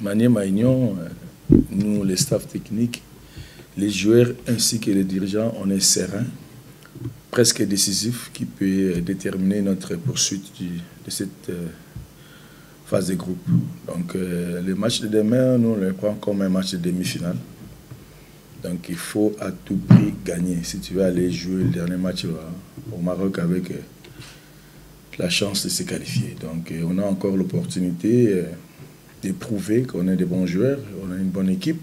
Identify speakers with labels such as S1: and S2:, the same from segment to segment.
S1: Manière Maignan, nous, les staffs techniques, les joueurs ainsi que les dirigeants, on est serein, presque décisif, qui peut déterminer notre poursuite de cette phase de groupe. Donc, le match de demain, nous, on le prend comme un match de demi-finale. Donc, il faut à tout prix gagner si tu veux aller jouer le dernier match au Maroc avec la chance de se qualifier. Donc, on a encore l'opportunité de prouver qu'on est des bons joueurs, on a une bonne équipe.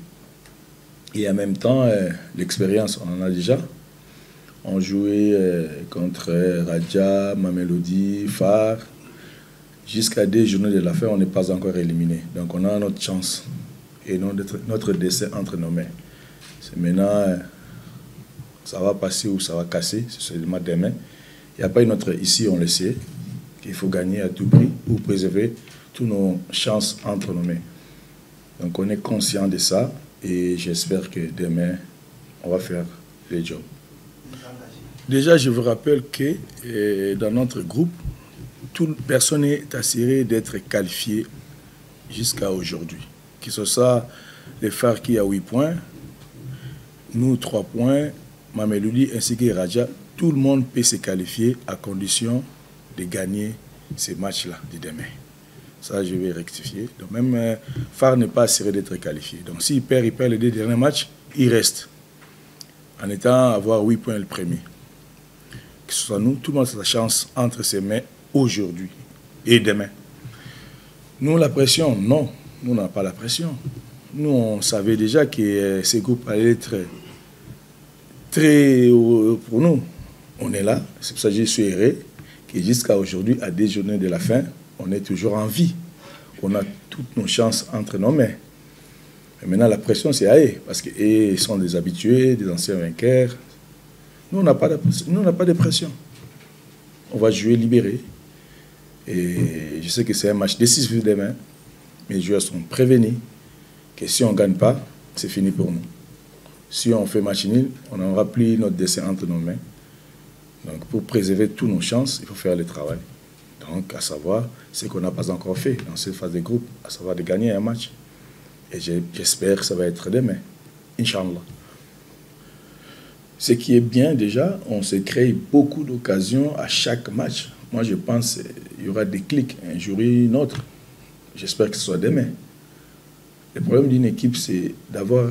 S1: Et en même temps, l'expérience, on en a déjà. On jouait contre Raja, Mamelodi, Phare. Jusqu'à 2 journées de la fin, on n'est pas encore éliminé. Donc on a notre chance et notre destin entre nos mains. C'est maintenant, ça va passer ou ça va casser, c'est seulement demain. Il n'y a pas une autre, ici on le sait, qu'il faut gagner à tout prix ou préserver toutes nos chances entre nos mains. Donc on est conscient de ça et j'espère que demain, on va faire le job. Déjà, je vous rappelle que dans notre groupe, toute personne est assurée d'être qualifiée jusqu'à aujourd'hui. Que ce soit les Phare qui a 8 points, nous 3 points, Mamelodi ainsi que Raja, tout le monde peut se qualifier à condition de gagner ces matchs-là de demain. Ça, je vais rectifier. Donc même Phare n'est pas assuré d'être qualifié. Donc s'il perd les 2 derniers matchs, il reste. En étant à avoir 8 points le premier. Que ce soit nous, tout le monde a sa chance entre ses mains aujourd'hui et demain. Nous, la pression, non. Nous, on n'a pas la pression. Nous, on savait déjà que ces groupes allaient être très pour nous. On est là. C'est pour ça que je suis heureux que jusqu'à aujourd'hui, à 2 journées de la fin, on est toujours en vie. On a toutes nos chances entre nos mains. Et maintenant, la pression, c'est à eux. Parce qu'ils sont des habitués, des anciens vainqueurs. Nous, on n'a pas de pression. On va jouer libéré. Et je sais que c'est un match décisif demain. Mes joueurs sont prévenus que si on ne gagne pas, c'est fini pour nous. Si on fait match nul, on n'aura plus notre destin entre nos mains. Donc, pour préserver toutes nos chances, il faut faire le travail. Donc, à savoir ce qu'on n'a pas encore fait dans cette phase de groupe, à savoir de gagner un match. Et j'espère que ça va être demain. Inch'Allah. Ce qui est bien déjà, on se crée beaucoup d'occasions à chaque match. Moi, je pense qu'il y aura des clics, un jour ou une autre. J'espère que ce soit demain. Le problème d'une équipe, c'est d'abord,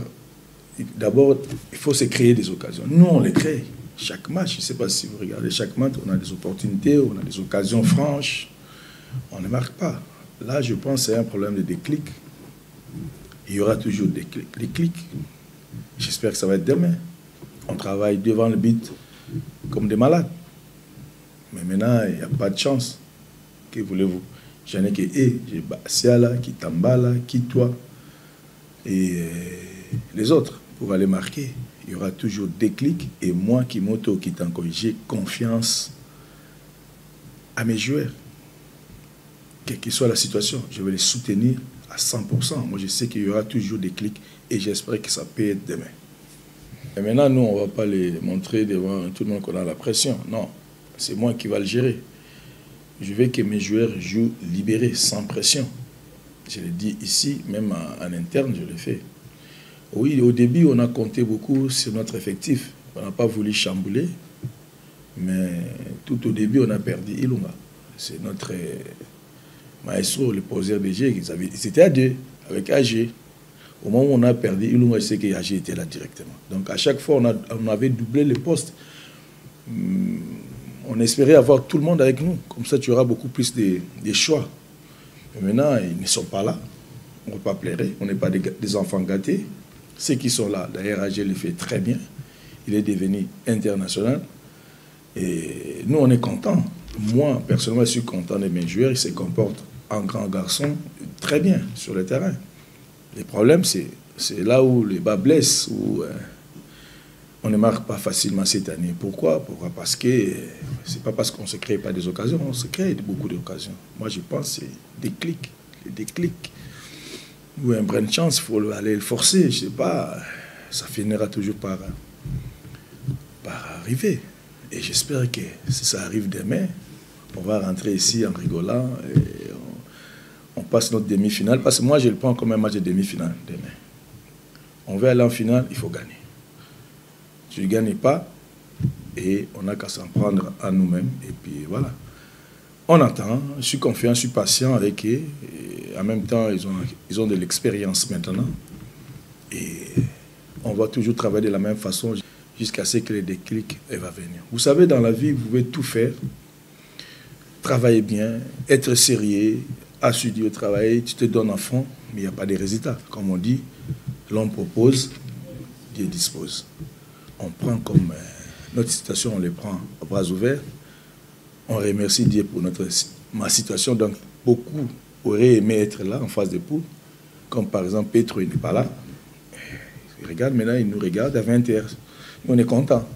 S1: il faut se créer des occasions. Nous, on les crée. Chaque match, je ne sais pas si vous regardez chaque match, on a des opportunités, on a des occasions franches. On ne marque pas. Là, je pense que c'est un problème de déclic. Il y aura toujours des clics. J'espère que ça va être demain. On travaille devant le but comme des malades. Mais maintenant, il n'y a pas de chance. Que voulez-vous? J'en ai que j'ai Siala, qui Tambala, qui toi et les autres pour aller marquer. Il y aura toujours des clics et moi qui m'auto qui t'encourage, j'ai confiance à mes joueurs. Quelle que soit la situation, je vais les soutenir à 100%. Moi, je sais qu'il y aura toujours des clics et j'espère que ça peut être demain. Et maintenant, nous, on ne va pas les montrer devant tout le monde qu'on a la pression. Non, c'est moi qui va le gérer. Je veux que mes joueurs jouent libérés, sans pression. Je l'ai dit ici, même en interne, je l'ai fait. Oui, au début, on a compté beaucoup sur notre effectif. On n'a pas voulu chambouler, mais tout au début, on a perdu Ilunga. C'est notre maestro, le poseur des jeux. Ils étaient à 2, avec AG. Au moment où on a perdu Ilunga, je sais que AG était là directement. Donc, à chaque fois, on avait doublé les postes. On espérait avoir tout le monde avec nous. Comme ça, tu auras beaucoup plus de choix. Mais maintenant, ils ne sont pas là. On ne peut pas plairer. On n'est pas des enfants gâtés. Ceux qui sont là, d'ailleurs, AG le fait très bien. Il est devenu international. Et nous, on est contents. Moi, personnellement, je suis content de mes joueurs. Ils se comportent en grand garçon très bien sur le terrain. Le problème, c'est là où les bas blessent, où on ne marque pas facilement cette année. Pourquoi? Parce que c'est pas parce qu'on ne se crée pas des occasions, on se crée beaucoup d'occasions. Moi, je pense que c'est des clics. Ou un brin de chance, il faut aller le forcer, je ne sais pas. Ça finira toujours par arriver. Et j'espère que si ça arrive demain, on va rentrer ici en rigolant et on passe notre demi-finale, parce que moi je le prends comme un match de demi-finale demain. On veut aller en finale, il faut gagner. Tu ne gagnes pas, et on n'a qu'à s'en prendre à nous-mêmes, et puis voilà. On attend, je suis confiant, je suis patient avec eux, et en même temps, ils ont de l'expérience maintenant, et on va toujours travailler de la même façon jusqu'à ce que le déclic va venir. Vous savez, dans la vie, vous pouvez tout faire, travailler bien, être sérieux, assidu au travail, tu te donnes à fond, mais il n'y a pas de résultats. Comme on dit, l'homme propose, Dieu dispose. On prend comme notre situation, on les prend à bras ouverts. On remercie Dieu pour ma situation. Donc, beaucoup auraient aimé être là, en face des poules. Comme par exemple, Petro, il n'est pas là. Il regarde, maintenant, il nous regarde à 20h. On est content.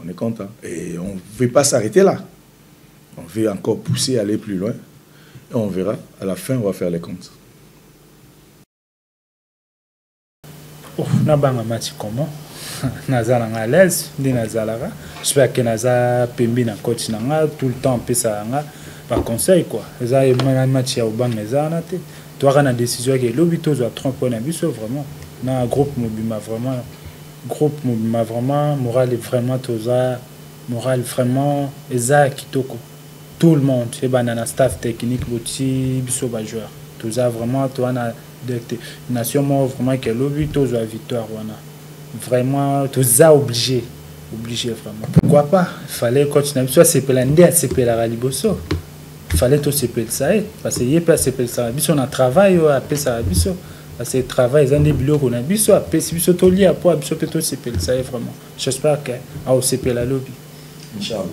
S1: On est content. Et on ne veut pas s'arrêter là. On veut encore pousser, aller plus loin. Et on verra. À la fin, on va faire les comptes.
S2: On a un match comment? Nazala à l'aise, Nazala. J'espère que Nazala Pembi na coach nanga tout le temps pesa nga par conseil quoi. Ça un match ya obang Nazala te. Toi kana décision que l'obito doit 30 points na biso vraiment. Na groupe mobima vraiment moral est vraiment toza moral vraiment eza kitoko. Tout le monde, c'est banana staff technique boti biso ba joueur. Toza vraiment toi na nation vraiment que l'obito doit victoire wana. Vraiment, tout ça obligé vraiment. Pourquoi pas? Il fallait continuer. Soit c'est pelandi à c'est pelala liboso. Il fallait tout c'est pel ça parce que y pas c'est pel ça. Biso na travail à pe ça biso. Parce que travail ils ont des bureaux qu'on a biso à pe biso to li à po biso pe tout c'est pel ça vraiment. J'espère que au c'est pel lobby.
S1: Inch'Allah.